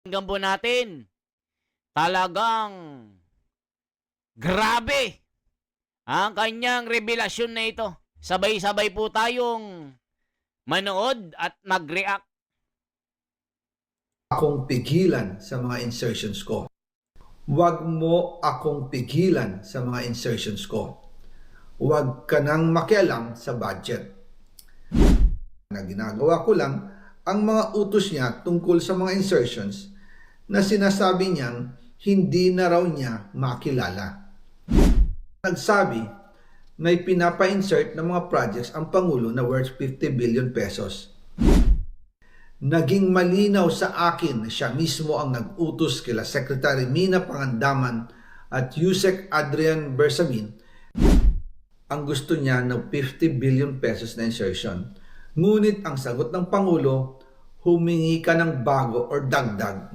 Pakinggan po natin. Talagang grabe ang kanyang revelasyon na ito. Sabay-sabay po tayong manood at mag-react. Akong pigilan sa mga insertions ko. Huwag mo akong pigilan sa mga insertions ko. Huwag ka nang makialam sa budget. Na ginagawa ko lang ang mga utos niya tungkol sa mga insertions na sinasabi niyang hindi na raw niya makilala. Nagsabi may pinapa-insert ng mga projects ang Pangulo na worth 50 billion pesos. Naging malinaw sa akin na siya mismo ang nag-utos kila Secretary Mina Pangandaman at Yusek Adrian Bersamin ang gusto niya ng 50 billion pesos na insertion. Ngunit ang sagot ng Pangulo, humingi ka ng bago or dagdag